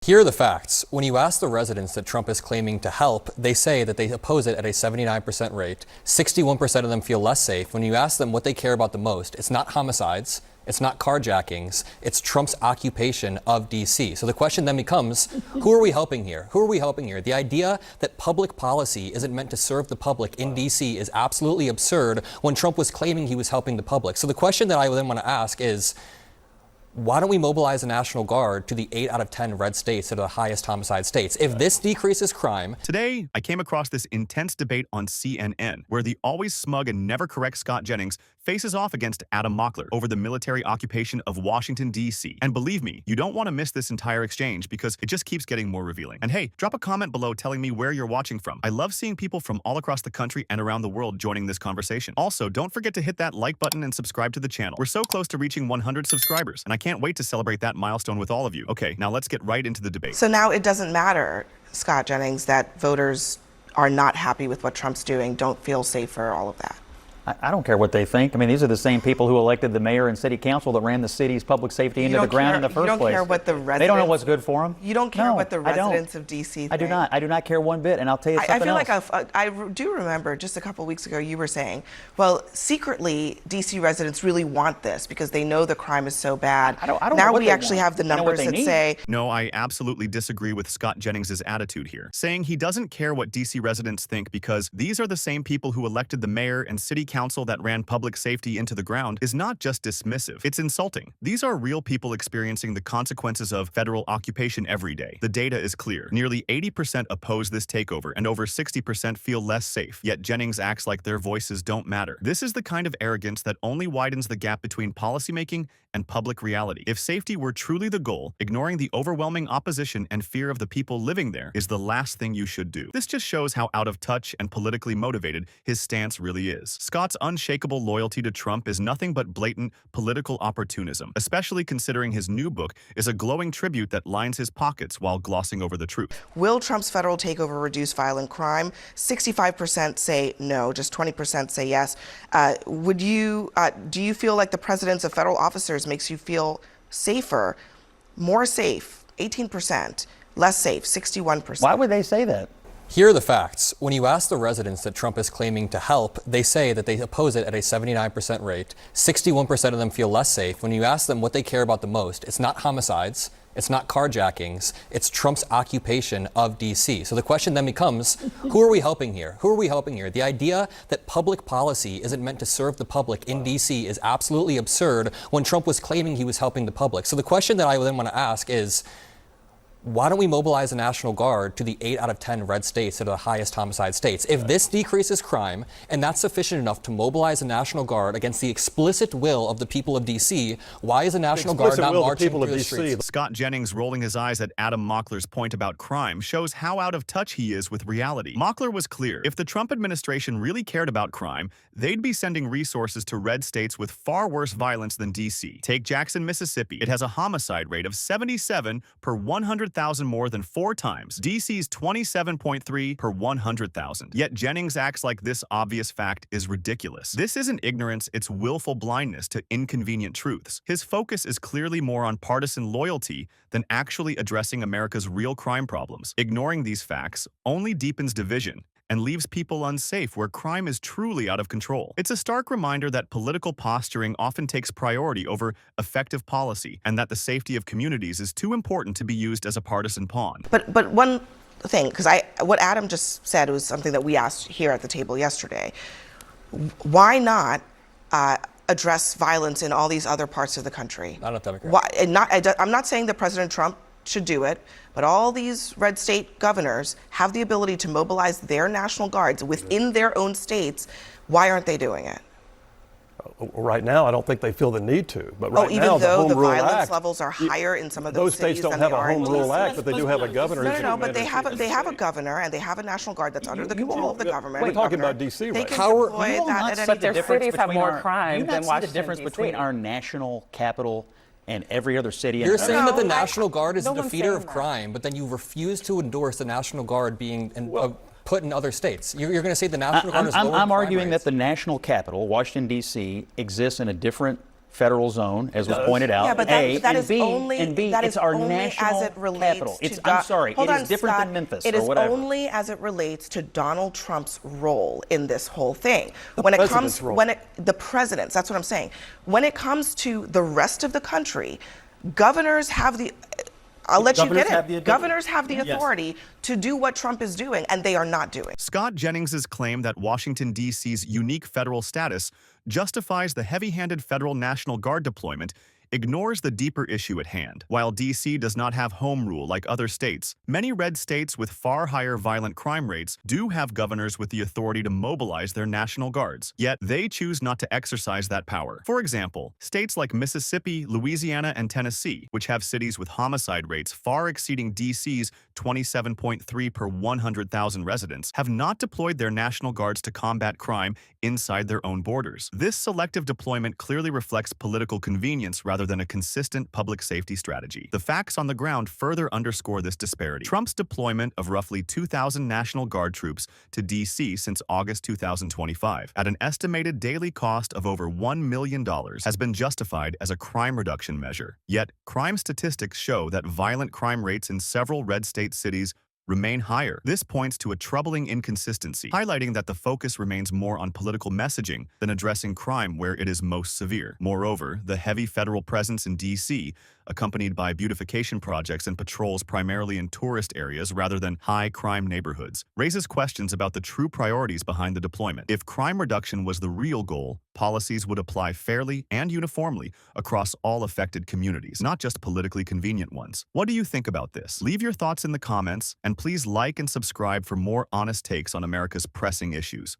Here are the facts. When you ask the residents that Trump is claiming to help, they say that they oppose it at a 79% rate. 61% of them feel less safe. When you ask them what they care about the most, it's not homicides, it's not carjackings, it's Trump's occupation of D.C. So the question then becomes, who are we helping here? Who are we helping here? The idea that public policy isn't meant to serve the public in D.C. is absolutely absurd when Trump was claiming he was helping the public. So the question that I then want to ask is, why don't we mobilize the National Guard to the 8 out of 10 red states that are the highest homicide states? If this decreases crime... Today, I came across this intense debate on CNN, where the always smug and never correct Scott Jennings faces off against Adam Mockler over the military occupation of Washington, D.C. And believe me, you don't want to miss this entire exchange because it just keeps getting more revealing. And hey, drop a comment below telling me where you're watching from. I love seeing people from all across the country and around the world joining this conversation. Also, don't forget to hit that like button and subscribe to the channel. We're so close to reaching 100 subscribers, and I can't wait to celebrate that milestone with all of you. Okay, now let's get right into the debate. So now it doesn't matter, Scott Jennings, that voters are not happy with what Trump's doing, don't feel safer, all of that. I don't care what they think. I mean, these are the same people who elected the mayor and city council that ran the city's public safety into the ground in the first place. You don't care what the residents... They don't know what's good for them. You don't care what the residents of D.C. think. I do not. I do not care one bit, and I'll tell you something else. I feel like I do remember just a couple of weeks ago you were saying, well, secretly, D.C. residents really want this because they know the crime is so bad. I don't know now what we they actually want. have the numbers that say... No, I absolutely disagree with Scott Jennings' attitude here, saying he doesn't care what D.C. residents think because these are the same people who elected the mayor and city council that ran public safety into the ground is not just dismissive, it's insulting. These are real people experiencing the consequences of federal occupation every day. The data is clear. Nearly 80% oppose this takeover and over 60% feel less safe, yet Jennings acts like their voices don't matter. This is the kind of arrogance that only widens the gap between policymaking and public reality. If safety were truly the goal, ignoring the overwhelming opposition and fear of the people living there is the last thing you should do. This just shows how out of touch and politically motivated his stance really is. Scott's unshakable loyalty to Trump is nothing but blatant political opportunism, especially considering his new book is a glowing tribute that lines his pockets while glossing over the truth. Will Trump's federal takeover reduce violent crime? 65% say no, just 20% say yes. Do you feel like the presence of federal officers makes you feel safer, more safe, 18%, less safe, 61%? Why would they say that? Here are the facts. When you ask the residents that Trump is claiming to help, they say that they oppose it at a 79% rate. 61% of them feel less safe. When you ask them what they care about the most, it's not homicides, it's not carjackings, it's Trump's occupation of D.C. So the question then becomes, who are we helping here? Who are we helping here? The idea that public policy isn't meant to serve the public in D.C. is absolutely absurd when Trump was claiming he was helping the public. So the question that I then want to ask is, why don't we mobilize the National Guard to the 8 out of 10 red states that are the highest homicide states? If this decreases crime, and that's sufficient enough to mobilize the National Guard against the explicit will of the people of D.C., why is the National Guard not marching through the streets? Scott Jennings rolling his eyes at Adam Mockler's point about crime shows how out of touch he is with reality. Mockler was clear. If the Trump administration really cared about crime, they'd be sending resources to red states with far worse violence than D.C. Take Jackson, Mississippi. It has a homicide rate of 77 per 100,000 more than 4 times D.C.'s 27.3 per 100,000. Yet Jennings acts like this obvious fact is ridiculous. This isn't ignorance, it's willful blindness to inconvenient truths. His focus is clearly more on partisan loyalty than actually addressing America's real crime problems. Ignoring these facts only deepens division and leaves people unsafe where crime is truly out of control. It's a stark reminder that political posturing often takes priority over effective policy, and that the safety of communities is too important to be used as a partisan pawn. But one thing, because what Adam just said was something that we asked here at the table yesterday. Why not address violence in all these other parts of the country? Not enough Democrats. Why, I'm not saying that President Trump should do it, but all these red state governors have the ability to mobilize their National Guards within their own states. Why aren't they doing it? Right now, I don't think they feel the need to. But right even now, though the Home Rule violence Act, levels are higher in some of those states don't than have they a are in Home Rule DC. Act, but they do have a governor. No, but they have a governor and they have a National Guard that's under the control of the government. We're talking about D.C. right now. But their cities have more crime than Washington, the difference between our national capital and every other city. You're saying that the National Guard is a defeater of crime, but then you refuse to endorse the National Guard being put in other states. You're going to say the National Guard is lower I'm arguing that the national capital, Washington, D.C., exists in a different federal zone, as was pointed out. Yeah, but A, that and is B, only and B, that it's is our only national as it relates capital. to It's, I'm sorry, Hold it on, is different Scott. than Memphis It or is whatever. only as it relates to Donald Trump's role in this whole thing. When president's role. the president's, that's what I'm saying. When it comes to the rest of the country, governors have the. I'll let you Governors get have the it. ability. Governors have the authority to do what Trump is doing, and they are not doing. Scott Jennings' claim that Washington, D.C.'s unique federal status justifies the heavy-handed federal National Guard deployment ignores the deeper issue at hand. While D.C. does not have home rule like other states, many red states with far higher violent crime rates do have governors with the authority to mobilize their National Guards, yet they choose not to exercise that power. For example, states like Mississippi, Louisiana, and Tennessee, which have cities with homicide rates far exceeding D.C.'s 27.3 per 100,000 residents, have not deployed their National Guards to combat crime inside their own borders. This selective deployment clearly reflects political convenience rather than a consistent public safety strategy. The facts on the ground further underscore this disparity. Trump's deployment of roughly 2,000 National Guard troops to D.C. since August 2025, at an estimated daily cost of over $1 million, has been justified as a crime reduction measure. Yet, crime statistics show that violent crime rates in several red state cities remain higher. This points to a troubling inconsistency, highlighting that the focus remains more on political messaging than addressing crime where it is most severe. Moreover, the heavy federal presence in D.C., accompanied by beautification projects and patrols primarily in tourist areas rather than high-crime neighborhoods, raises questions about the true priorities behind the deployment. If crime reduction was the real goal, policies would apply fairly and uniformly across all affected communities, not just politically convenient ones. What do you think about this? Leave your thoughts in the comments, and please like and subscribe for more honest takes on America's pressing issues.